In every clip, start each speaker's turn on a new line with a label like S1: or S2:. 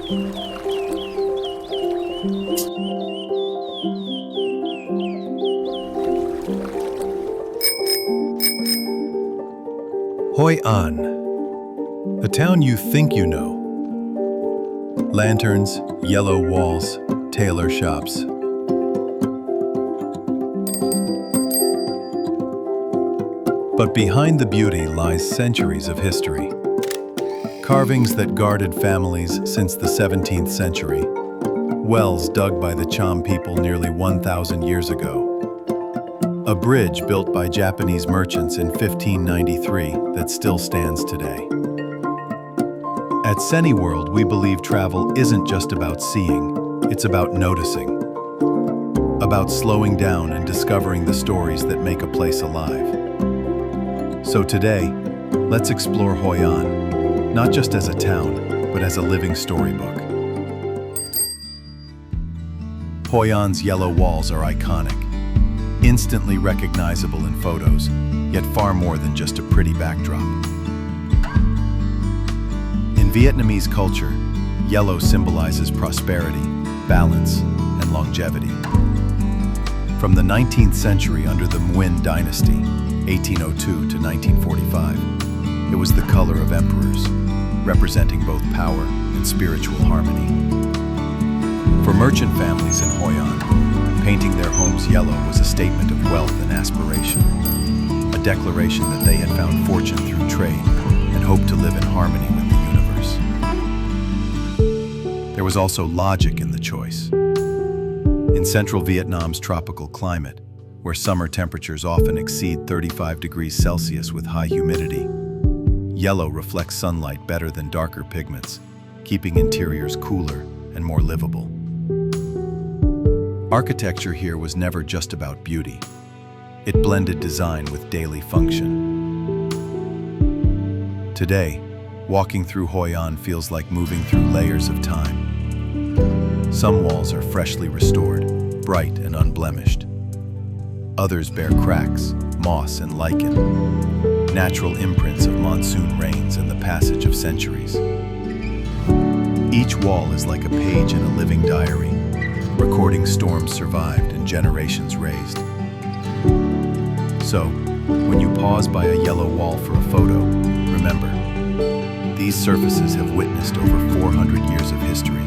S1: Hoi An, a town you think you know. Lanterns, yellow walls, tailor shops. But behind the beauty lies centuries of history. Carvings that guarded families since the 17th century. Wells dug by the Cham people nearly 1,000 years ago. A bridge built by Japanese merchants in 1593 that still stands today. At Seniworld, we believe travel isn't just about seeing, it's about noticing. About slowing down and discovering the stories that make a place alive. So today, let's explore Hoi An, not just as a town, but as a living storybook. Hoi An's yellow walls are iconic, instantly recognizable in photos, yet far more than just a pretty backdrop. In Vietnamese culture, yellow symbolizes prosperity, balance, and longevity. From the 19th century under the Nguyen dynasty, 1802 to 1945, it was the color of emperors, representing both power and spiritual harmony. For merchant families in Hoi An, painting their homes yellow was a statement of wealth and aspiration, a declaration that they had found fortune through trade and hoped to live in harmony with the universe. There was also logic in the choice. In central Vietnam's tropical climate, where summer temperatures often exceed 35 degrees Celsius with high humidity, yellow reflects sunlight better than darker pigments, keeping interiors cooler and more livable. Architecture here was never just about beauty. It blended design with daily function. Today, walking through Hoi An feels like moving through layers of time. Some walls are freshly restored, bright and unblemished. Others bear cracks, moss and lichen, natural imprints of monsoon rains and the passage of centuries. Each wall is like a page in a living diary, recording storms survived and generations raised. So, when you pause by a yellow wall for a photo, remember, these surfaces have witnessed over 400 years of history,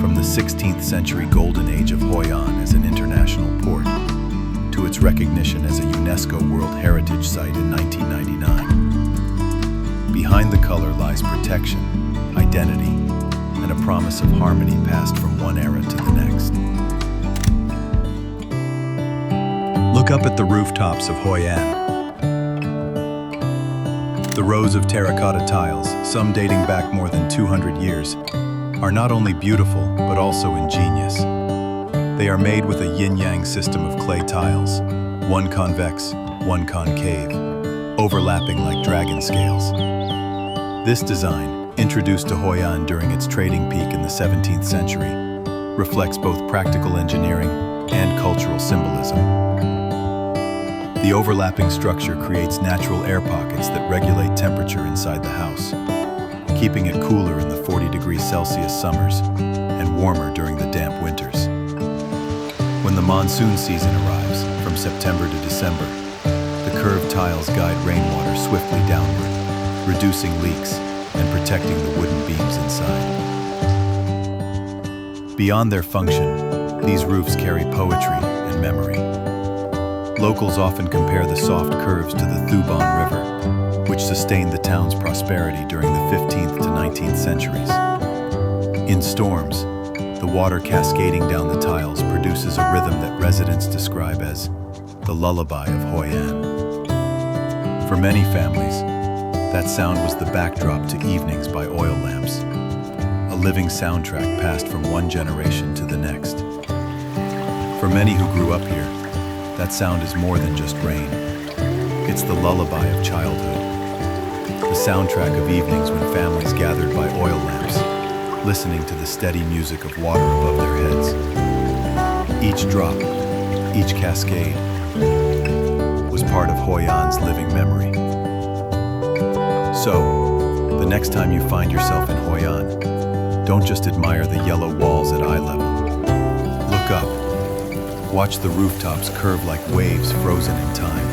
S1: from the 16th century golden age of Hoi An as an international port, to its recognition as a UNESCO World Heritage Site in 1999. Behind the color lies protection, identity, and a promise of harmony passed from one era to the next. Look up at the rooftops of Hoi An. The rows of terracotta tiles, some dating back more than 200 years, are not only beautiful but also ingenious. They are made with a yin-yang system of clay tiles, one convex, one concave, overlapping like dragon scales. This design, introduced to Hoi An during its trading peak in the 17th century, reflects both practical engineering and cultural symbolism. The overlapping structure creates natural air pockets that regulate temperature inside the house, keeping it cooler in the 40 degrees Celsius summers and warmer during the damp winters. When the monsoon season arrives, from September to December, the curved tiles guide rainwater swiftly downward, reducing leaks and protecting the wooden beams inside. Beyond their function, these roofs carry poetry and memory. Locals often compare the soft curves to the Thu Bon River, which sustained the town's prosperity during the 15th to 19th centuries. In storms, the water cascading down the tiles produces a rhythm that residents describe as the lullaby of Hoi An. For many families, that sound was the backdrop to evenings by oil lamps, a living soundtrack passed from one generation to the next. For many who grew up here, that sound is more than just rain. It's the lullaby of childhood, the soundtrack of evenings when families gathered by oil lamps, listening to the steady music of water above their heads. Each drop, each cascade, was part of Hoi An's living memory. So, the next time you find yourself in Hoi An, Don't just admire the yellow walls at eye level. Look up. Watch the rooftops curve like waves frozen in time.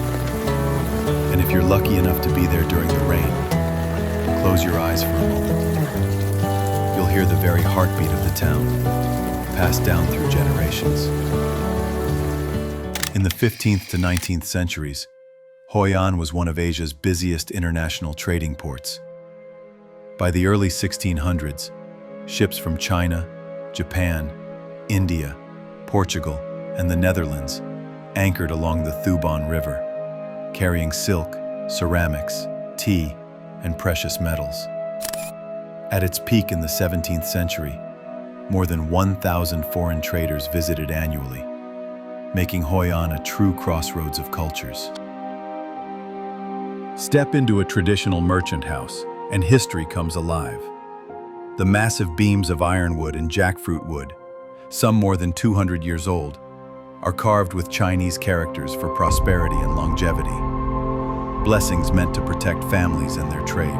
S1: And if you're lucky enough to be there during the rain, close your eyes for a moment. You'll hear the very heartbeat of the town, passed down through generations. In the 15th to 19th centuries, Hoi An was one of Asia's busiest international trading ports. By the early 1600s, ships from China, Japan, India, Portugal, and the Netherlands anchored along the Thuban River, carrying silk, ceramics, tea, and precious metals. At its peak in the 17th century, more than 1,000 foreign traders visited annually, making Hoi An a true crossroads of cultures. Step into a traditional merchant house, and history comes alive. The massive beams of ironwood and jackfruit wood, some more than 200 years old, are carved with Chinese characters for prosperity and longevity, blessings meant to protect families and their trade.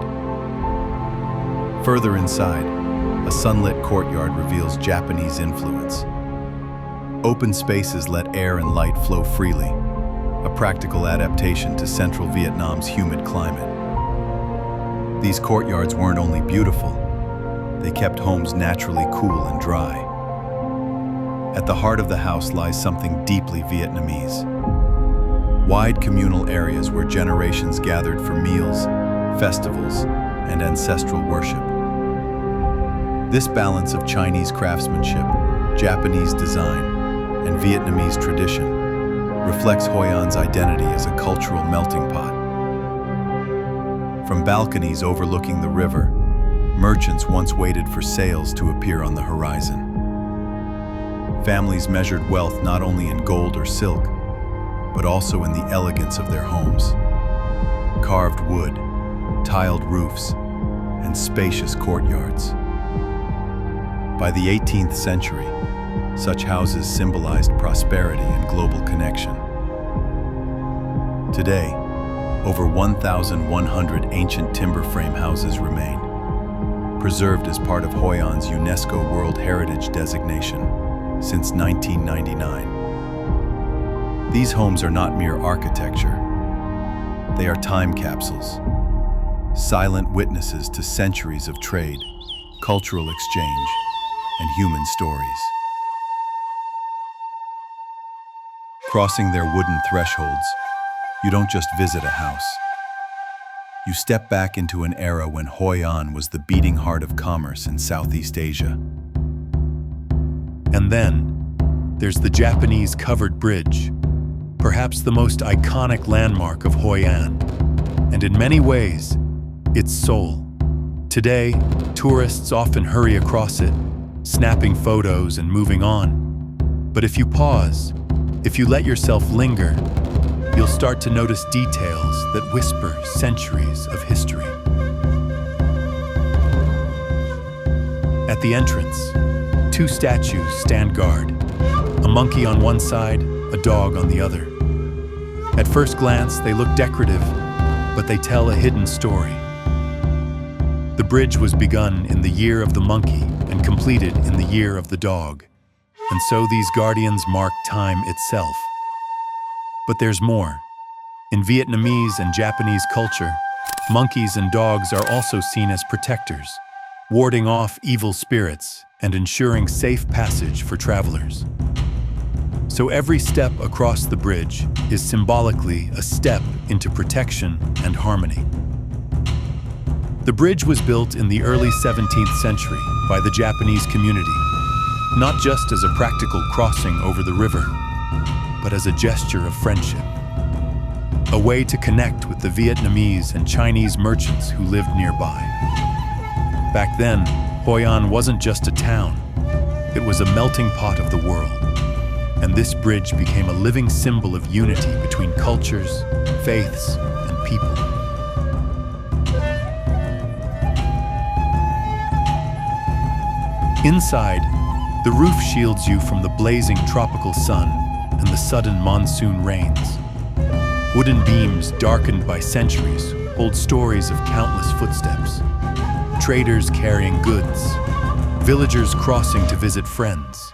S1: Further inside, a sunlit courtyard reveals Japanese influence. Open spaces let air and light flow freely, a practical adaptation to central Vietnam's humid climate. These courtyards weren't only beautiful, they kept homes naturally cool and dry. At the heart of the house lies something deeply Vietnamese. Wide communal areas where generations gathered for meals, festivals, and ancestral worship. This balance of Chinese craftsmanship, Japanese design, and Vietnamese tradition reflects Hoi An's identity as a cultural melting pot. From balconies overlooking the river, merchants once waited for sails to appear on the horizon. Families measured wealth not only in gold or silk, but also in the elegance of their homes. Carved wood, tiled roofs, and spacious courtyards. By the 18th century, such houses symbolized prosperity and global connection. Today, over 1,100 ancient timber frame houses remain, preserved as part of Hoi An's UNESCO World Heritage designation since 1999. These homes are not mere architecture. They are time capsules, silent witnesses to centuries of trade, cultural exchange, and human stories. Crossing their wooden thresholds, you don't just visit a house. You step back into an era when Hoi An was the beating heart of commerce in Southeast Asia.
S2: And then, there's the Japanese covered bridge, perhaps the most iconic landmark of Hoi An, and in many ways, its soul. Today, tourists often hurry across it, snapping photos and moving on. But if you pause, if you let yourself linger, you'll start to notice details that whisper centuries of history. At the entrance, two statues stand guard, a monkey on one side, a dog on the other. At first glance, they look decorative, but they tell a hidden story. The bridge was begun in the year of the monkey and completed in the year of the dog, and so these guardians mark time itself. But there's more. In Vietnamese and Japanese culture, monkeys and dogs are also seen as protectors, warding off evil spirits and ensuring safe passage for travelers. So every step across the bridge is symbolically a step into protection and harmony. The bridge was built in the early 17th century by the Japanese community, not just as a practical crossing over the river, but as a gesture of friendship, a way to connect with the Vietnamese and Chinese merchants who lived nearby. Back then, Hoi An wasn't just a town, it was a melting pot of the world, and this bridge became a living symbol of unity between cultures, faiths, and people. Inside, the roof shields you from the blazing tropical sun and the sudden monsoon rains. Wooden beams darkened by centuries hold stories of countless footsteps. Traders carrying goods, villagers crossing to visit friends,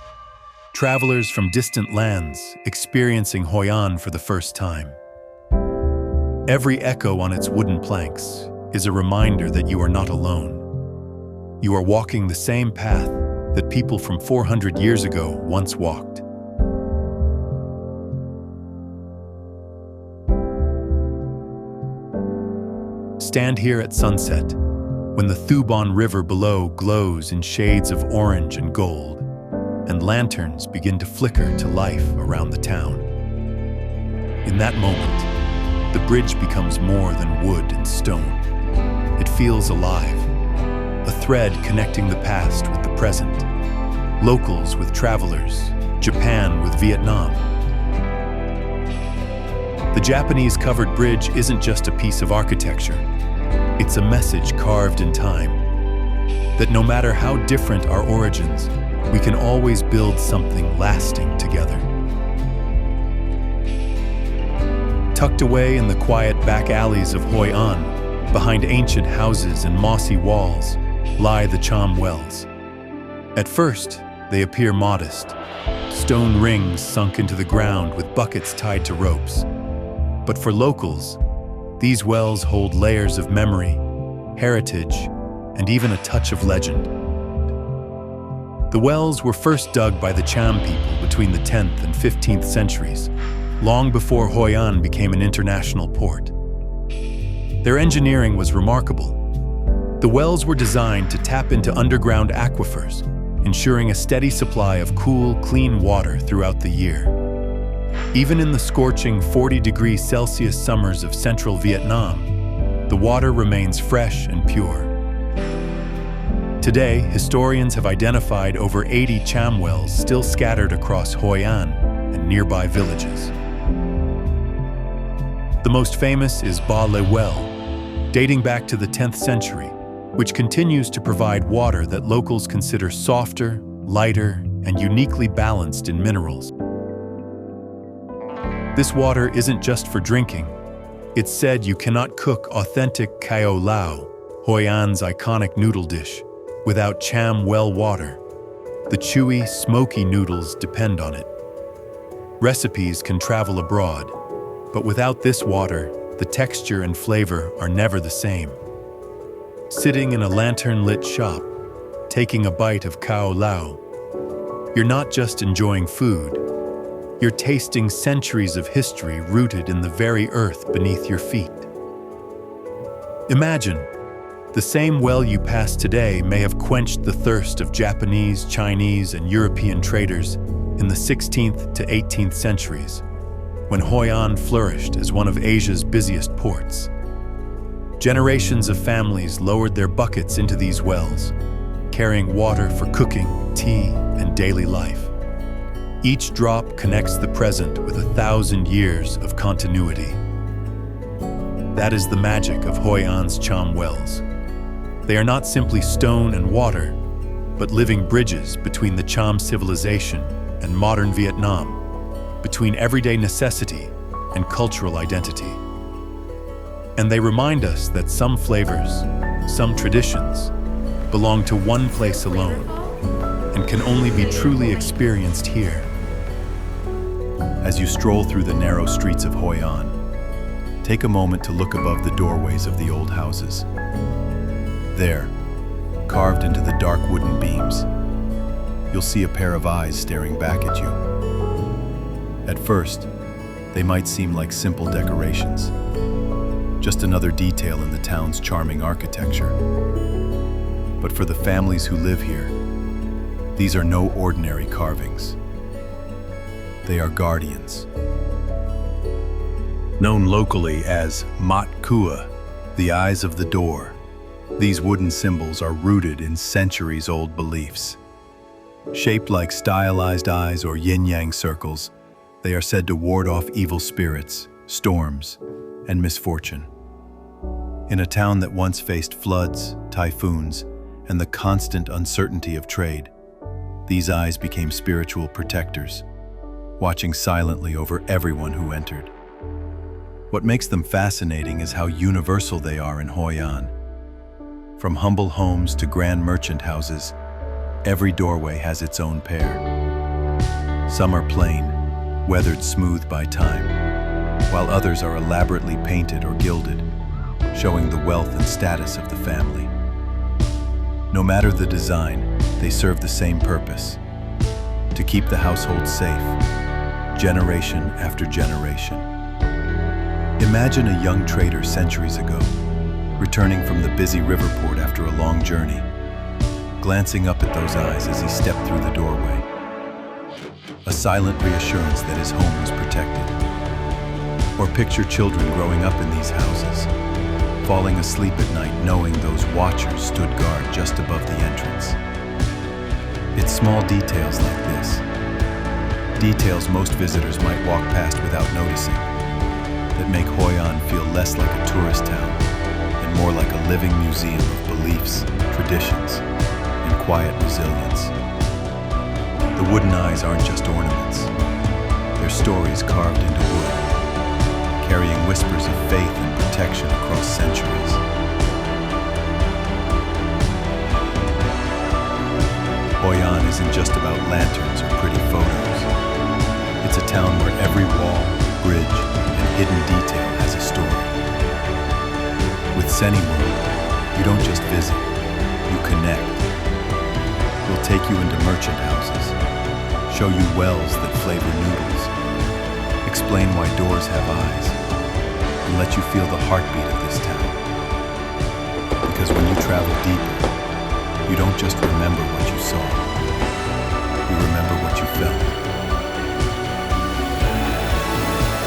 S2: travelers from distant lands experiencing Hoi An for the first time. Every echo on its wooden planks is a reminder that you are not alone. You are walking the same path that people from 400 years ago once walked. Stand here at sunset, when the Thuban River below glows in shades of orange and gold, and lanterns begin to flicker to life around the town. In that moment, the bridge becomes more than wood and stone. It feels alive, a thread connecting the past with the present, locals with travelers, Japan with Vietnam. The Japanese covered bridge isn't just a piece of architecture. It's a message carved in time, that no matter how different our origins, we can always build something lasting together. Tucked away in the quiet back alleys of Hoi An, behind ancient houses and mossy walls, lie the Cham wells. At first, they appear modest, stone rings sunk into the ground with buckets tied to ropes. But for locals, these wells hold layers of memory, heritage, and even a touch of legend. The wells were first dug by the Cham people between the 10th and 15th centuries, long before Hoi An became an international port. Their engineering was remarkable. The wells were designed to tap into underground aquifers, ensuring a steady supply of cool, clean water throughout the year. Even in the scorching 40°C summers of central Vietnam, the water remains fresh and pure. Today, historians have identified over 80 Cham wells still scattered across Hoi An and nearby villages. The most famous is Ba Le Well, dating back to the 10th century, which continues to provide water that locals consider softer, lighter, and uniquely balanced in minerals. This water isn't just for drinking. It's said you cannot cook authentic Cao Lau, Hoi An's iconic noodle dish, without Cham well water. The chewy, smoky noodles depend on it. Recipes can travel abroad, but without this water, the texture and flavor are never the same. Sitting in a lantern-lit shop, taking a bite of Cao Lau, you're not just enjoying food, you're tasting centuries of history rooted in the very earth beneath your feet. Imagine, the same well you pass today may have quenched the thirst of Japanese, Chinese, and European traders in the 16th to 18th centuries, when Hoi An flourished as one of Asia's busiest ports. Generations of families lowered their buckets into these wells, carrying water for cooking, tea, and daily life. Each drop connects the present with 1,000 years of continuity. That is the magic of Hoi An's Cham wells. They are not simply stone and water, but living bridges between the Cham civilization and modern Vietnam, between everyday necessity and cultural identity. And they remind us that some flavors, some traditions, belong to one place alone and can only be truly experienced here.
S1: As you stroll through the narrow streets of Hoi An, take a moment to look above the doorways of the old houses. There, carved into the dark wooden beams, you'll see a pair of eyes staring back at you. At first, they might seem like simple decorations, just another detail in the town's charming architecture. But for the families who live here, these are no ordinary carvings. They are guardians. Known locally as Mat Kua, the eyes of the door, these wooden symbols are rooted in centuries-old beliefs. Shaped like stylized eyes or yin-yang circles, they are said to ward off evil spirits, storms, and misfortune. In a town that once faced floods, typhoons, and the constant uncertainty of trade, these eyes became spiritual protectors, watching silently over everyone who entered. What makes them fascinating is how universal they are in Hoi An. From humble homes to grand merchant houses, Every doorway has its own pair. Some are plain, weathered smooth by time, while others are elaborately painted or gilded, showing the wealth and status of the family. No matter the design, they serve the same purpose: to keep the household safe, generation after generation. Imagine a young trader centuries ago, returning from the busy river port after a long journey, glancing up at those eyes as he stepped through the doorway. A silent reassurance that his home was protected. Or picture children growing up in these houses, falling asleep at night knowing those watchers stood guard just above the entrance. It's small details like this, details most visitors might walk past without noticing, that make Hoi An feel less like a tourist town and more like a living museum of beliefs, traditions, and quiet resilience. The wooden eyes aren't just ornaments. They're stories carved into wood, carrying whispers of faith and protection across centuries. Hoi An isn't just about lanterns or pretty photos. It's a town where every wall, bridge, and hidden detail has a story. With Seniworld, you don't just visit, you connect. We'll take you into merchant houses, show you wells that flavor noodles, explain why doors have eyes, and let you feel the heartbeat of this town. Because when you travel deeper, you don't just remember what you saw, you remember what you felt.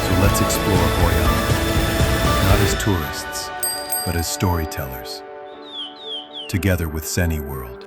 S1: So let's explore Hoi An, not as tourists, but as storytellers, together with Seniworld.